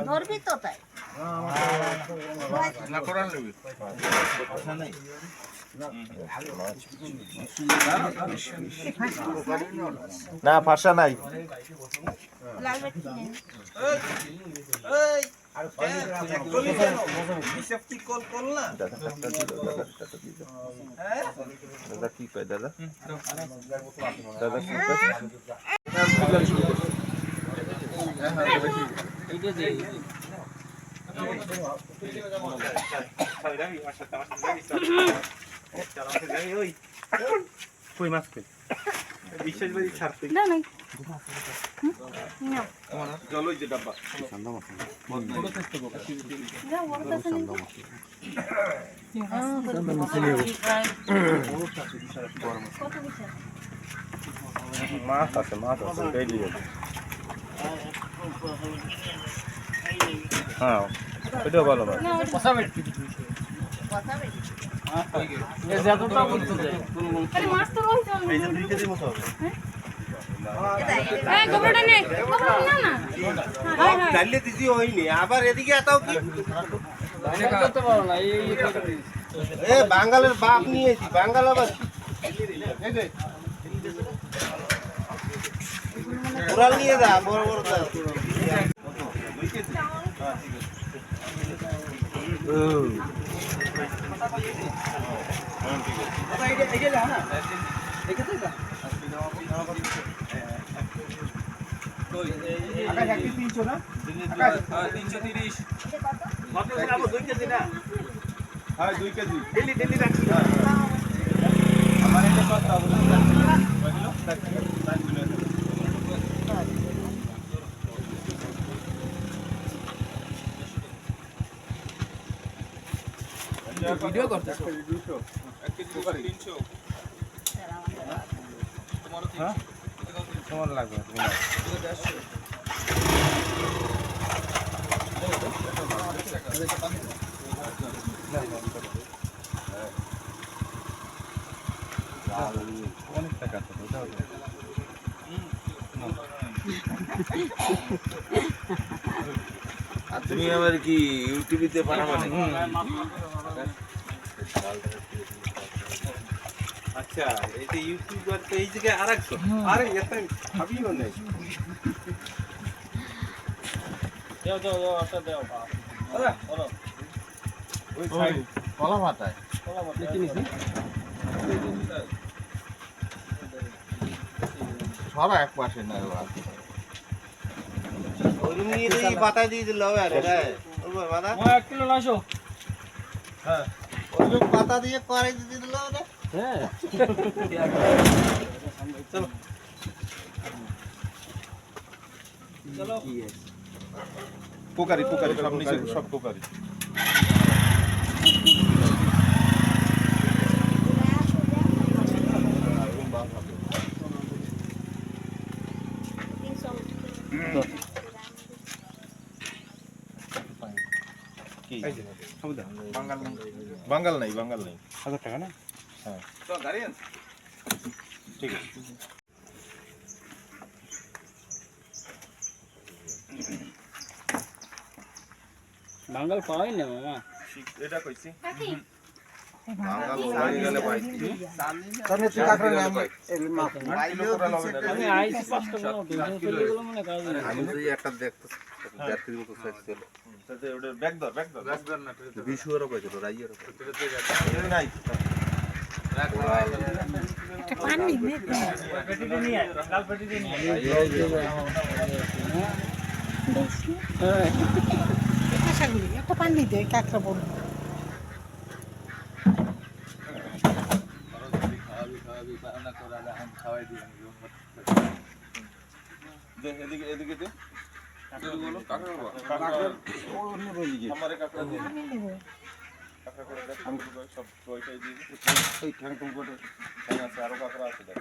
ধরবি তো তাই না ভাষা নাই দাদা কি কয় দাদা দাদা কি কয় কই মাছ কই বিশেষ বাড়ি ছাড়তে না না জল ওই যে ডাব্বা সান্দা মাছ বড় টেস্ট করব যা বড় টেস্ট মাছ আছে ডেইলি হ্যাঁ এটা ভালো মাছ পচা বেট পচা বেট এই যতটা বলতে যায় আরে মাছ তো রইছে এই যে 2 কেজি মতো হবে এই গোবরটা নে গোবর না না ডাললে দিছি হইনি আবার এদিকে আতাও কি এটা করতে পারো না এই এ বাঙালের বাপ নিয়েছি বাঙাল আবার এই যে পুরাল নিয়ে যা বড় বড় দা 2 কেজি হ্যাঁ ঠিক আছে এই যে যা না দেখতে যা আকাশ 300 না আকাশ 330 কত কত 2 কেজি না হ্যাঁ 2 কেজি ডেলি রাখছি আমার এটা কত হবে কইলো 4 কিলো ভিডিও করতেছ 200 1 কেজি 300 তোমারও 300 তোমার লাগবে অনেক টাকা তো তুমি আবার কি ইউটিউবে বানাবো আচ্ছা এটা ইউটিউবার তো এই জায়গায় আরেকশো আরে এটা ভাবিও নাই দাও আটা দাও আরে বলো ওই সাইড কলা পাতায় কি নিছি সব এক পাশে না ওই নিয়ে এই পাতায় দিয়ে দিল আরে ওই বাদা 1 কিলো লাসো হ্যাঁ ওই পাতা দিয়ে করে দিয়ে দিল আরে হ্যাঁ চলো চলো পোকারি সব নিচে সব পোকারি বাঙাল নাই 1000 টাকা না হ্যাঁ তো গাড়ি আছে ঠিক আছে বাঙাল পাই না মামা এটা কইছি বাঙাল পাই গেলে ভাই তাহলে তুই কাকড়া নাম এই মাপ আমি আইছি 5 টাকা চলে গেল মানে কাজ আমি তো একটা দেখতে 1.5 কেজি মতো সাইজ ছিল তাতে ওটা ব্যাগ ধর না 20 এর কইছিল রাইয়ের এটা নাই একটা পানি নে পেটিতে নিয়ে কাল পেটিতে নিয়ে দেখি হ্যাঁ আশাগুলি একটা পানি দে কাকড়া বল খাওয়াবি না করালে हम খাওয়াই দিই দে এদিকে দে কাকড়া বলো কাকড়া ওর নেব এদিকে আমারে কাকড়া দে আমি নেব কাকড়া করে সব ওইটাই দিয়ে এই ঠ্যাং টুং করে ঠ্যাং আছে আরো কাঁকড়া আছে দেখ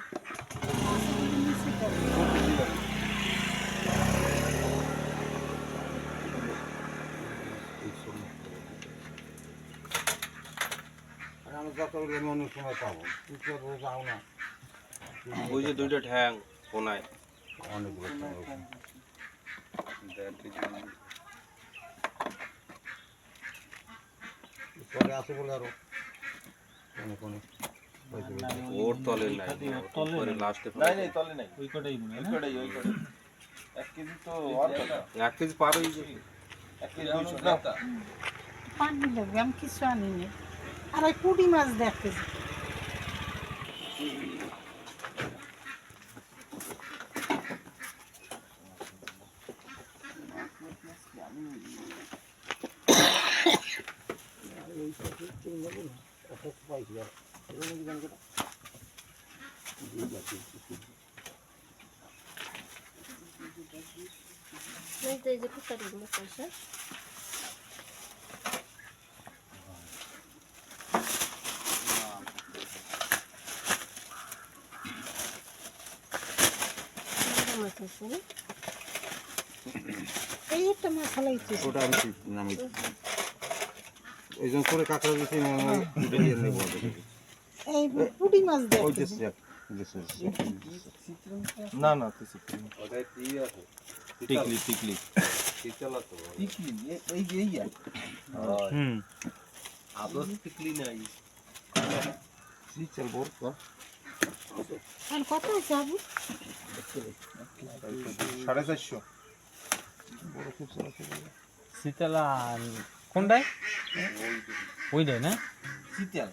আমি যত অনেক সময় পাবো তুই তো যাও না ওই যে দুইটা ঠ্যাং কোনায় অনেকগুলো পরে আসে বলে আরো অনেক অনেক ওর তলে নাই ওর লাস্টে নাই নাই তলে নাই ওই কটাই মনে হয় ওই কটাই 1 কেজি তো আর কথা 1 কেজি পার হই যাবে 1 কেজি 200 টাকা পানি লাগবে আমি কিছু আনিনি আর ওই পুঁটি মাছ দেখতেছি এই যে কুকারিগুলো পয়সা এই একটা মশলা ইচ্ছে ওটা আমি নামি ওই জন্য করে কাঁকড়া দিচ্ছি এই পুঁটি মাছ ওই দেখতেছি না না তো ওটাই কি আছে টিকলি টিকলি চিতলা তো টিকলি এই যে এই আদর টিকলি নাই চিতল বড় তো আর কত আছে আবু 450 শীতলা কোনটায় ওইটাই না চিতল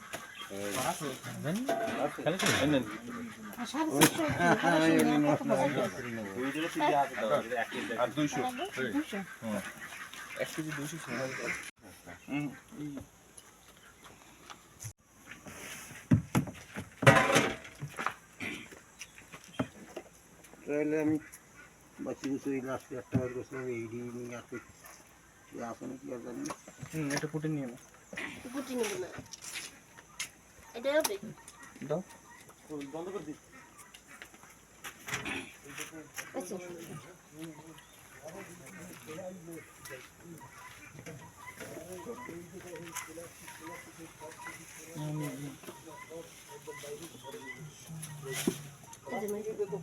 আর 200 1 কেজি 200 তাহলে আমি বাচ্চা কিছু এই লাস্টে একটা বার করছিলাম এই নিয়ে আসতে আসলে কি আর জানি এটা ফুটে নিয়ে না গুটি নেব না এটা হবে দাও বন্ধ করে দিই আচ্ছা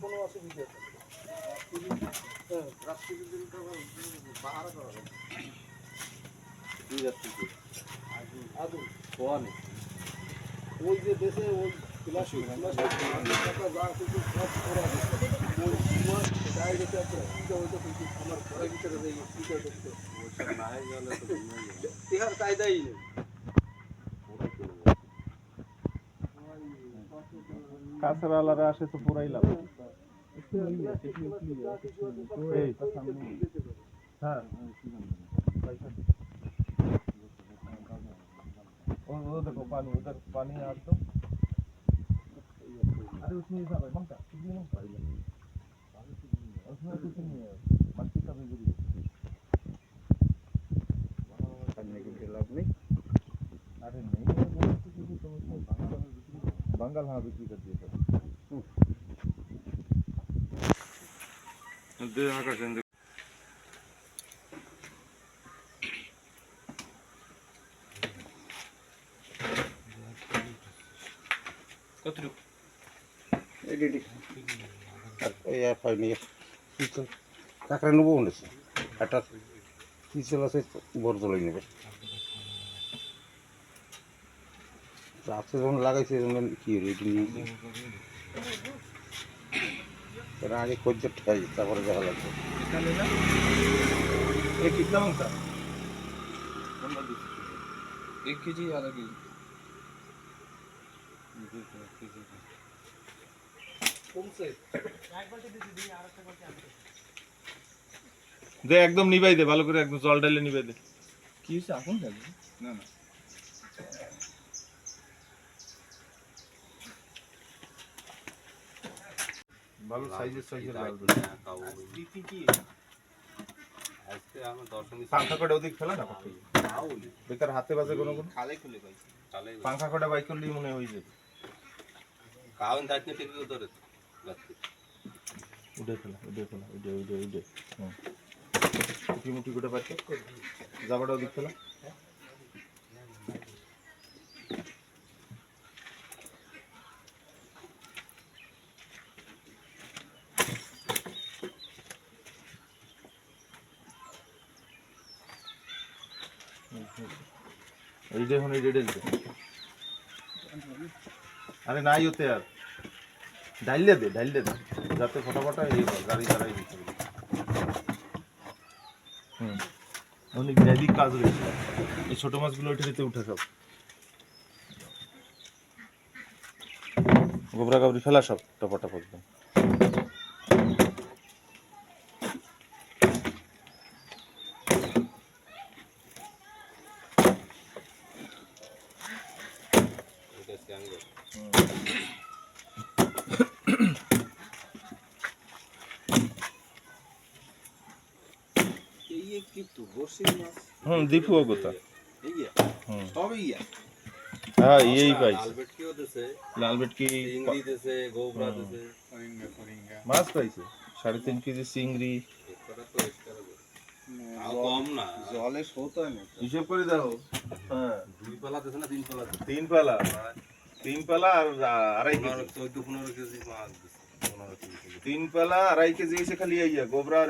কোনো অসুবিধা ওই যে দেশে ওই আমার কায়দাই নেই কাঁচরালারা আসে তো পুরাই লাভ হ্যাঁ वो देखो पानी उधर पानी आ तो अरे उसमें ऐसा भाई मंगता कितनी मंगता है उसमें कुछ नहीं है मच्छी का भी गिरी करने के लाभ नहीं अरे नहीं है वो किसी तो उसमें बंगाल हाँ बिक्री कर दिया सर दे आका चंद কতটুকু এডিডি এই আর পাইনি কাঁকড়া নেবো বলেছে একটা পিছল আছে বড় তোলাই নেবে রাত্রে যখন লাগাইছে কি রেডি নিয়ে এর আগে খোঁজ ঠাই তারপরে দেখা লাগবে ये कितना मांगता 1 केजी आधा केजी দে একদম নিবাই দে ভালো করে একদম জল ঢালে নিবাই দে কি হইছে আগুন লাগবে না না ভালো সাইজের লাগবে পাংখা কটা ওদিক ফেলা না করতে বেকার হাতে বাজে কোনো কোনো পাংখা কটা বাই করলেই মনে হয়ে যাবে উঠে ফেলা উঠে মুটি করে বাই কর যাবাটা ওদিক ফেলা এই দেখুন এই রেডে আরে নাই হতে আর ঢাইলে দে যাতে ফটাফটা এই গাড়ি চালাই দিতে অনেক জৈবিক কাজ রয়েছে এই ছোট মাছগুলো ওইটাতে উঠে সব গোবরা গাবরি ফেলা সব টপাটপ একদম দীপু গোতা হ্যাঁ এই পাইছে লাল ভেটকি মাছ পাইছে 3.5 কেজি চিংড়ি জলে শোত হয় না হিসাব করে দাও হ্যাঁ 2 পালা দিছে না 3 পালা 3 পালা 3 পালা আর 2.5 কেজি 14-15 কেজি মাছ দিছে 3 পালা 2.5 কেজি এসে খালি আইয়া গোবরা